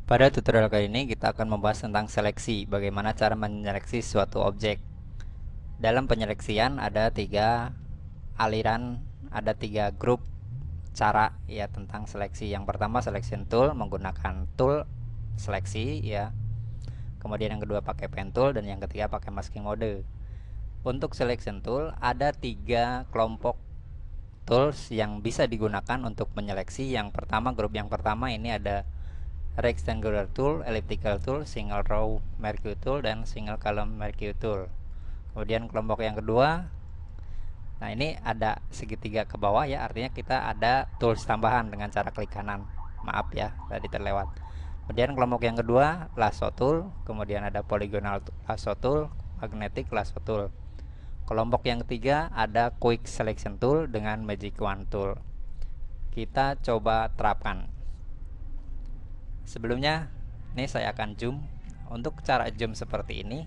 Pada tutorial kali ini kita akan membahas tentang seleksi, bagaimana cara menyeleksi suatu objek. Dalam penyeleksian ada tiga aliran, ada tiga grup cara ya tentang seleksi. Yang pertama selection tool, menggunakan tool seleksi ya. Kemudian yang kedua pakai pen tool, dan yang ketiga pakai masking mode. Untuk selection tool ada tiga kelompok tools yang bisa digunakan untuk menyeleksi. Yang pertama, grup yang pertama ini ada rectangular tool, elliptical tool, single row mercury tool, dan single column mercury tool. Kemudian kelompok yang kedua, nah ini ada segitiga ke bawah ya, artinya kita ada tools tambahan dengan cara klik kanan. Maaf ya, tadi terlewat. Kemudian kelompok yang kedua, lasso tool, kemudian ada polygonal lasso tool, magnetic lasso tool. Kelompok yang ketiga ada quick selection tool dengan magic wand tool. Kita coba terapkan. Sebelumnya ini saya akan zoom. Untuk cara zoom seperti ini,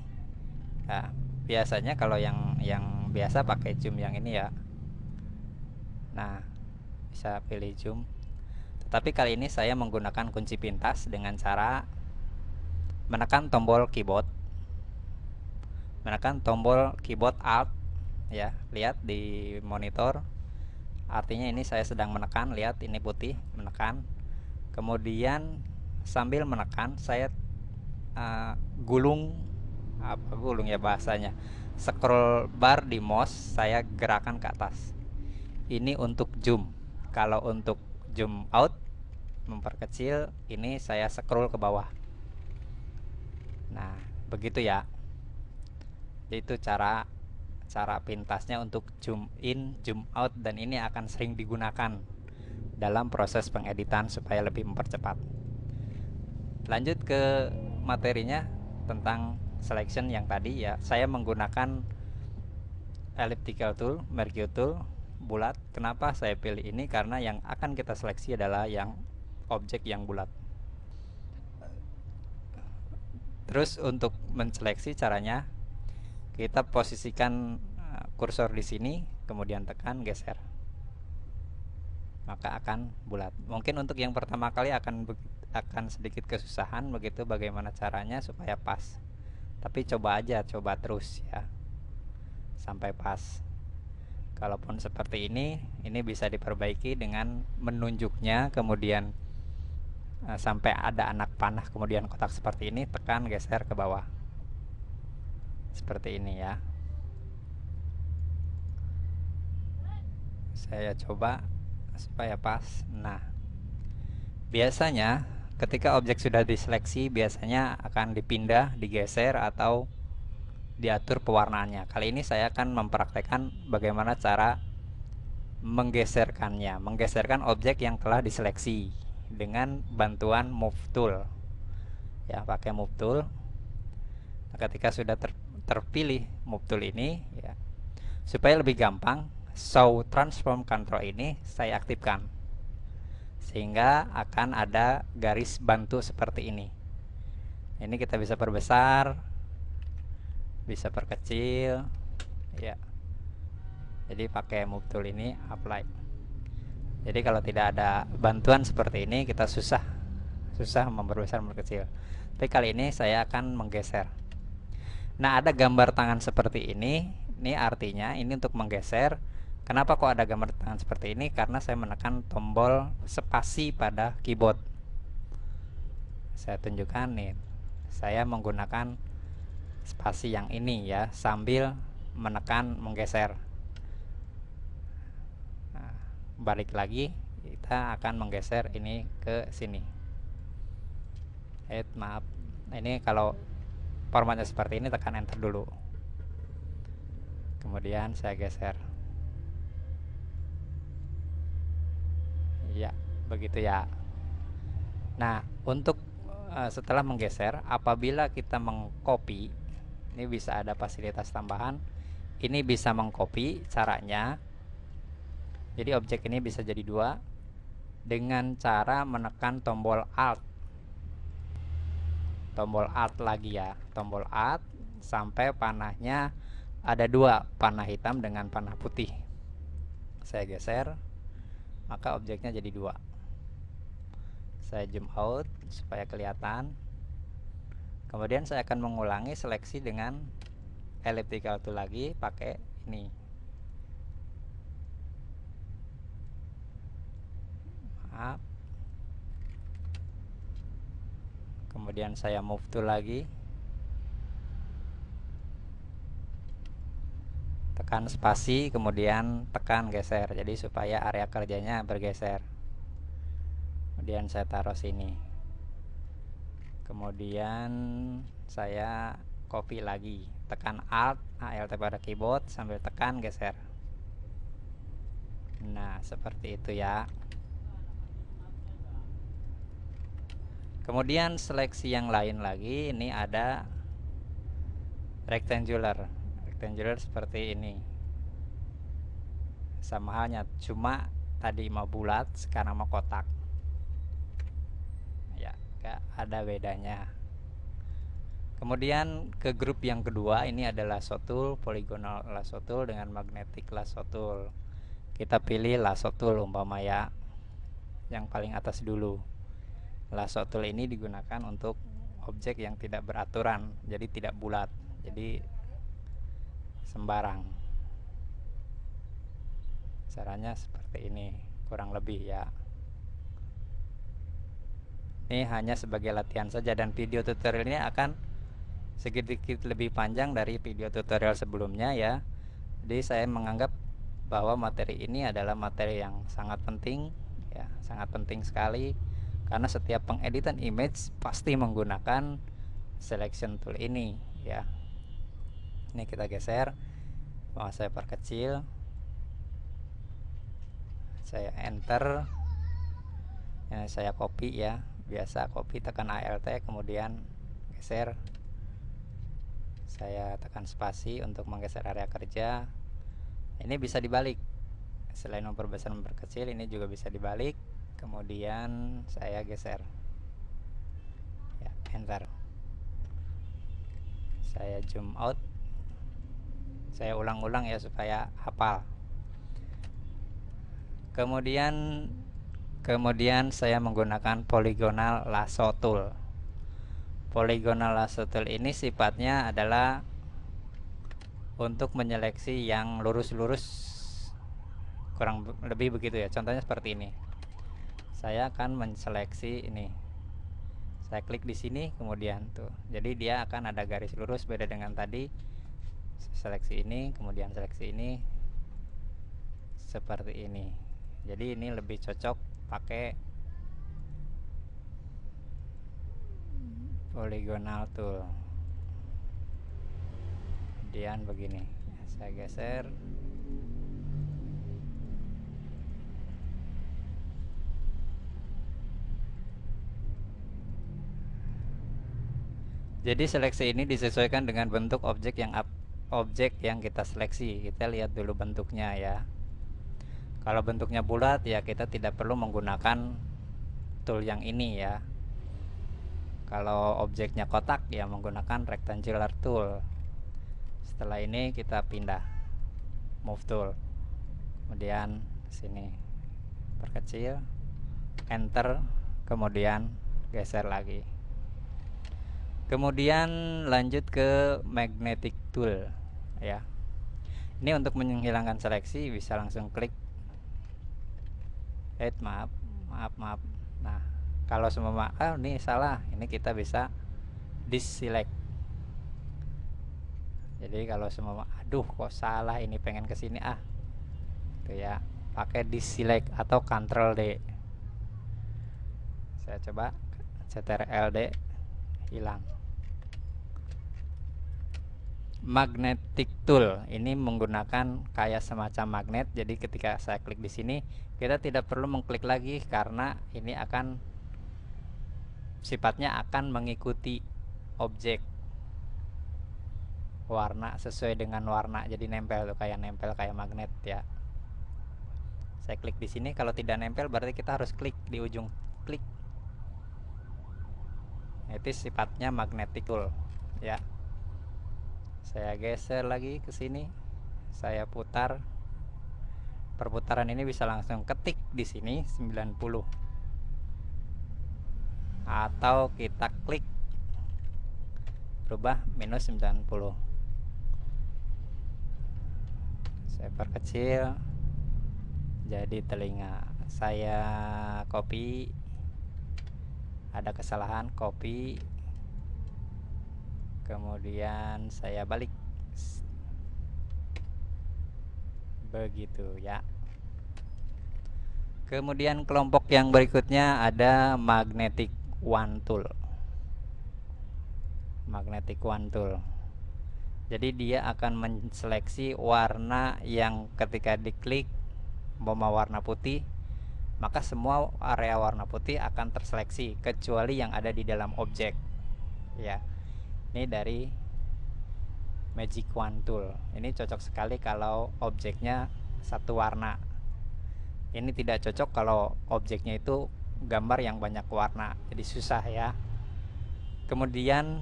nah, biasanya kalau yang biasa pakai zoom yang ini ya. Nah, bisa pilih zoom. Tetapi kali ini saya menggunakan kunci pintas dengan cara menekan tombol keyboard, Alt ya. Lihat di monitor, artinya ini saya sedang menekan. Lihat ini putih, menekan. Kemudian sambil menekan saya gulung, apa gulung ya bahasanya, scroll bar di mouse saya gerakan ke atas. Ini untuk zoom. Kalau untuk zoom out, memperkecil, ini saya scroll ke bawah. Nah begitu ya. Itu cara pintasnya untuk zoom in, zoom out, dan ini akan sering digunakan dalam proses pengeditan supaya lebih mempercepat. Lanjut ke materinya tentang selection yang tadi ya. Saya menggunakan elliptical tool, mercury tool, bulat. Kenapa saya pilih ini? Karena yang akan kita seleksi adalah yang objek yang bulat. Terus untuk menseleksi caranya, kita posisikan kursor di sini, kemudian tekan geser, maka akan bulat. Mungkin untuk yang pertama kali akan sedikit kesusahan begitu bagaimana caranya supaya pas. Tapi coba aja, coba terus ya sampai pas. Kalaupun seperti ini bisa diperbaiki dengan menunjuknya, kemudian sampai ada anak panah, kemudian kotak seperti ini, tekan geser ke bawah. Seperti ini ya. Saya coba supaya pas. Nah, biasanya ketika objek sudah diseleksi, biasanya akan dipindah, digeser, atau diatur pewarnaannya. Kali ini saya akan mempraktekkan bagaimana cara menggeserkan objek yang telah diseleksi dengan bantuan move tool. Ya, pakai move tool. Nah, ketika sudah terpilih move tool ini ya, supaya lebih gampang, show transform control ini saya aktifkan, sehingga akan ada garis bantu seperti ini. Ini kita bisa perbesar, bisa perkecil ya. Jadi pakai move tool ini, apply. Jadi kalau tidak ada bantuan seperti ini, kita susah memperbesar, memperkecil. Tapi kali ini saya akan menggeser. Nah, ada gambar tangan seperti ini. Ini artinya ini untuk menggeser. Kenapa kok ada gambar tangan seperti ini? Karena saya menekan tombol spasi pada keyboard. Saya tunjukkan nih. Saya menggunakan spasi yang ini ya, sambil menekan menggeser. Nah, balik lagi, kita akan menggeser ini ke sini. Maaf. Ini kalau formatnya seperti ini, tekan enter dulu. Kemudian saya geser. Ya, begitu ya. Nah, untuk setelah menggeser, apabila kita mengcopy, ini bisa ada fasilitas tambahan. Ini bisa mengcopy caranya. Jadi objek ini bisa jadi dua dengan cara menekan tombol Alt. Tombol Alt lagi ya, tombol Alt sampai panahnya ada dua, panah hitam dengan panah putih. Saya geser, maka objeknya jadi dua. Saya zoom out supaya kelihatan. Kemudian saya akan mengulangi seleksi dengan elliptical tool lagi pakai ini. Maaf. Kemudian saya move tool lagi. Tekan spasi, kemudian tekan geser. Jadi supaya area kerjanya bergeser. Kemudian saya taruh sini. Kemudian saya copy lagi, tekan Alt ALT pada keyboard sambil tekan geser. Nah, seperti itu ya. Kemudian seleksi yang lain lagi, ini ada rectangular seperti ini. Sama halnya, cuma tadi mau bulat, sekarang mau kotak. Ya, gak ada bedanya. Kemudian ke grup yang kedua, ini adalah lasso tool, polygonal lasso tool dengan magnetic lasso tool. Kita pilih lasso tool umpama ya, yang paling atas dulu. Lasso tool ini digunakan untuk objek yang tidak beraturan, jadi tidak bulat, jadi sembarang. Caranya seperti ini, kurang lebih ya. Ini hanya sebagai latihan saja, dan video tutorialnya akan sedikit lebih panjang dari video tutorial sebelumnya ya. Jadi saya menganggap bahwa materi ini adalah materi yang sangat penting ya, sangat penting sekali, karena setiap pengeditan image pasti menggunakan selection tool ini ya. Ini kita geser, mau saya perkecil, saya enter, ya, saya copy ya, biasa copy tekan Alt kemudian geser. Saya tekan spasi untuk menggeser area kerja. Ini bisa dibalik, selain memperbesar memperkecil, ini juga bisa dibalik. Kemudian saya geser ya, enter. Saya zoom out, saya ulang-ulang ya supaya hafal. Kemudian saya menggunakan polygonal lasso tool. Polygonal lasso tool ini sifatnya adalah untuk menyeleksi yang lurus-lurus, kurang lebih begitu ya. Contohnya seperti ini. Saya akan menseleksi ini. Saya klik di sini, kemudian tuh. Jadi dia akan ada garis lurus, beda dengan tadi. Seleksi ini, kemudian seleksi ini. Seperti ini. Jadi ini lebih cocok pakai polygonal tool. Kemudian begini, saya geser. Jadi seleksi ini disesuaikan dengan bentuk objek yang kita seleksi. Kita lihat dulu bentuknya ya. Kalau bentuknya bulat ya kita tidak perlu menggunakan tool yang ini ya. Kalau objeknya kotak ya menggunakan rectangular tool. Setelah ini kita pindah, move tool, kemudian sini perkecil, enter, kemudian geser lagi. Kemudian lanjut ke magnetic tool ya. Ini untuk menghilangkan seleksi bisa langsung klik. Maaf. Nah, kalau semua ini salah, ini kita bisa deselect. Jadi kalau semua aduh kok salah, ini pengen kesini tuh ya, pakai deselect atau Ctrl D. Saya coba Ctrl D, hilang. Magnetic tool ini menggunakan kayak semacam magnet. Jadi ketika saya klik di sini, kita tidak perlu mengklik lagi karena ini akan sifatnya akan mengikuti objek warna sesuai dengan warna. Jadi nempel kayak magnet ya. Saya klik di sini, kalau tidak nempel berarti kita harus klik di ujung klik. Itu sifatnya magnetic tool ya. Saya geser lagi ke sini, saya putar. Perputaran ini bisa langsung ketik di sini 90. atau kita klik rubah minus 90. Saya perkecil jadi telinga. Saya copy, ada kesalahan, copy, kemudian saya balik begitu ya. Kemudian kelompok yang berikutnya ada magnetic wand tool. Magnetic wand tool. Jadi dia akan menseleksi warna yang ketika diklik warna putih, maka semua area warna putih akan terseleksi kecuali yang ada di dalam objek. Ya. Ini dari Magic Wand Tool. Ini cocok sekali kalau objeknya satu warna. Ini tidak cocok kalau objeknya itu gambar yang banyak warna, jadi susah ya. Kemudian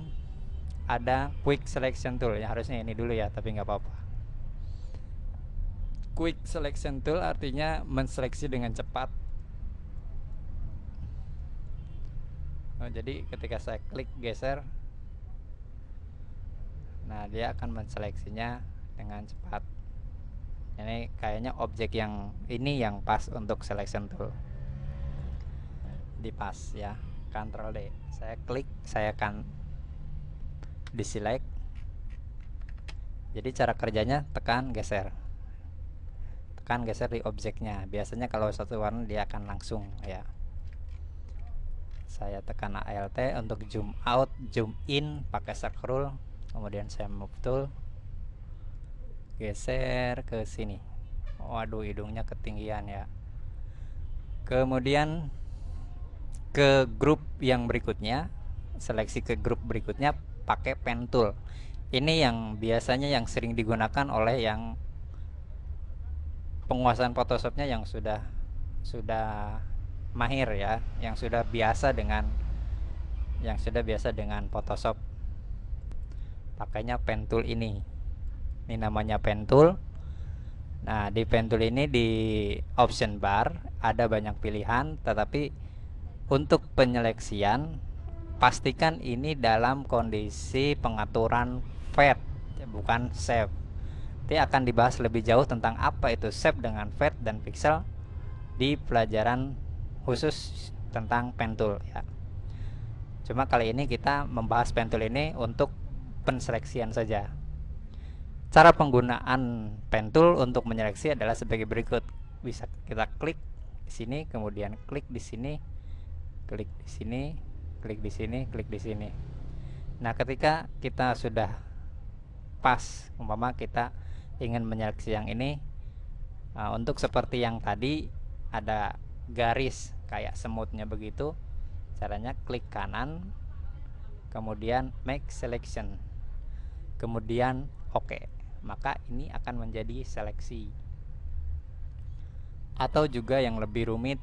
ada Quick Selection Tool, ya harusnya ini dulu ya, tapi nggak apa-apa. Quick Selection Tool artinya menseleksi dengan cepat. Jadi ketika saya klik geser, nah dia akan menseleksinya dengan cepat. Ini kayaknya objek yang ini yang pas untuk selection tool. Di pas ya, Ctrl D. Saya klik, saya akan diselect. Jadi cara kerjanya tekan geser. Tekan geser di objeknya. Biasanya kalau satu warna dia akan langsung ya. Saya tekan Alt untuk zoom out, zoom in pakai scroll. Kemudian saya move tool, geser ke sini. Waduh, hidungnya ketinggian ya. Kemudian ke grup yang berikutnya, seleksi ke grup berikutnya pakai pen tool. Ini yang biasanya yang sering digunakan oleh yang penguasaan Photoshopnya yang sudah mahir ya, yang sudah biasa dengan Photoshop. Pakainya pen tool ini. Ini namanya pen tool. Nah, di pen tool ini di option bar ada banyak pilihan, tetapi untuk penyeleksian pastikan ini dalam kondisi pengaturan fade, bukan shape. Nanti akan dibahas lebih jauh tentang apa itu shape dengan fade dan pixel di pelajaran khusus tentang pen tool ya. Cuma kali ini kita membahas pen tool ini untuk penseleksian saja. Cara penggunaan pen tool untuk menyeleksi adalah sebagai berikut. Bisa kita klik di sini, kemudian klik di sini, klik di sini, klik di sini, klik di sini. Nah, ketika kita sudah pas, umpama kita ingin menyeleksi yang ini, untuk seperti yang tadi ada garis kayak semutnya begitu, caranya klik kanan, kemudian make selection, kemudian oke. Maka ini akan menjadi seleksi. Atau juga yang lebih rumit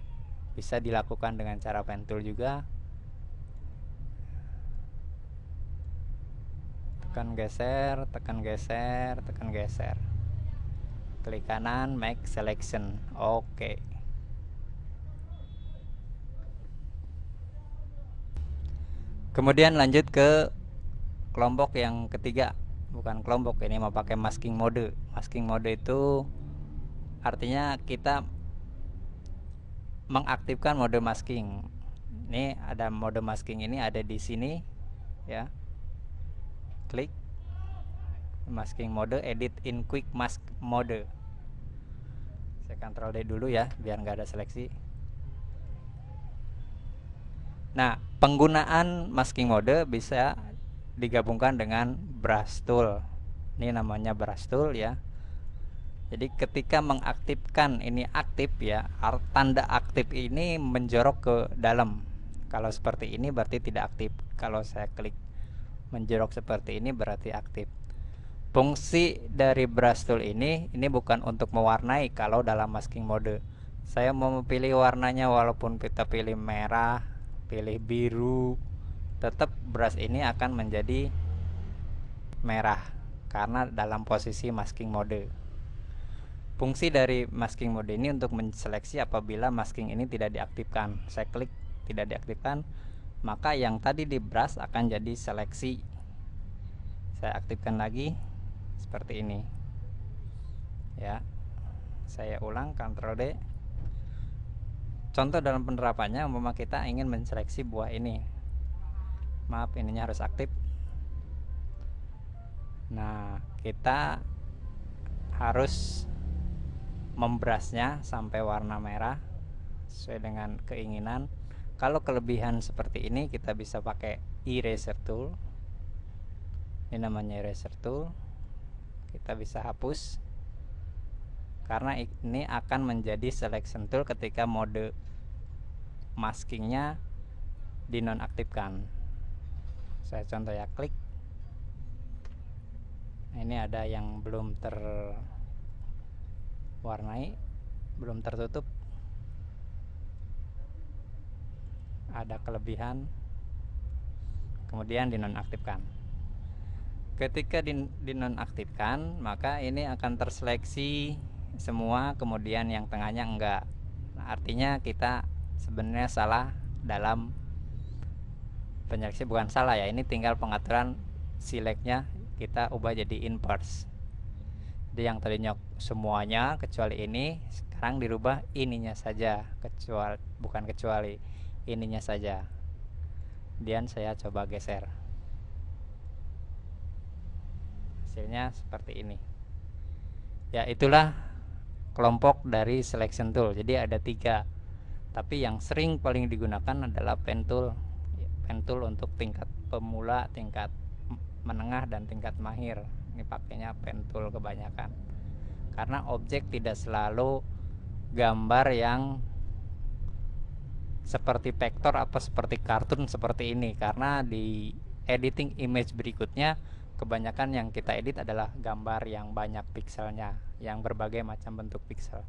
bisa dilakukan dengan cara pen tool juga. Tekan geser, tekan geser, tekan geser. Klik kanan, make selection. Oke. Kemudian lanjut ke kelompok yang ketiga. Bukan kelompok, ini mau pakai masking mode. Masking mode itu artinya kita mengaktifkan mode masking. Ini ada mode masking, ini ada di sini ya. Klik masking mode, edit in quick mask mode. Saya Ctrl D dulu ya biar nggak ada seleksi. Nah, penggunaan masking mode bisa digabungkan dengan brush tool. Ini namanya brush tool ya. Jadi ketika mengaktifkan ini aktif ya, tanda aktif ini menjorok ke dalam. Kalau seperti ini berarti tidak aktif. Kalau saya klik menjorok seperti ini berarti aktif. Fungsi dari brush tool ini bukan untuk mewarnai. Kalau dalam masking mode saya mau memilih warnanya, walaupun kita pilih merah, pilih biru, tetap brush ini akan menjadi merah karena dalam posisi masking mode. Fungsi dari masking mode ini untuk menseleksi apabila masking ini tidak diaktifkan. Saya klik tidak diaktifkan, maka yang tadi di brush akan jadi seleksi. Saya aktifkan lagi seperti ini ya. Saya ulang, Ctrl D. Contoh dalam penerapannya, umpama kita ingin menseleksi buah ini, maaf ininya harus aktif. Nah, kita harus membrashnya sampai warna merah sesuai dengan keinginan. Kalau kelebihan seperti ini, kita bisa pakai eraser tool. Ini namanya eraser tool. Kita bisa hapus, karena ini akan menjadi selection tool ketika mode maskingnya dinonaktifkan. Saya contoh ya, klik. Ini ada yang belum terwarnai, belum tertutup, ada kelebihan, kemudian dinonaktifkan. Ketika dinonaktifkan, maka ini akan terseleksi semua, kemudian yang tengahnya enggak. Nah, artinya kita sebenarnya salah dalam penyeleksi, bukan salah ya, ini tinggal pengaturan selectnya kita ubah jadi inverse. Jadi yang tadinya semuanya kecuali ini, sekarang dirubah ininya saja, kecuali ininya saja. Kemudian saya coba geser, hasilnya seperti ini ya. Itulah kelompok dari selection tool. Jadi ada 3, tapi yang sering paling digunakan adalah pen tool. Pen tool untuk tingkat pemula, tingkat menengah, dan tingkat mahir. Ini pakainya pen tool kebanyakan, karena objek tidak selalu gambar yang seperti vektor atau seperti kartun seperti ini, karena di editing image berikutnya kebanyakan yang kita edit adalah gambar yang banyak pikselnya, yang berbagai macam bentuk piksel.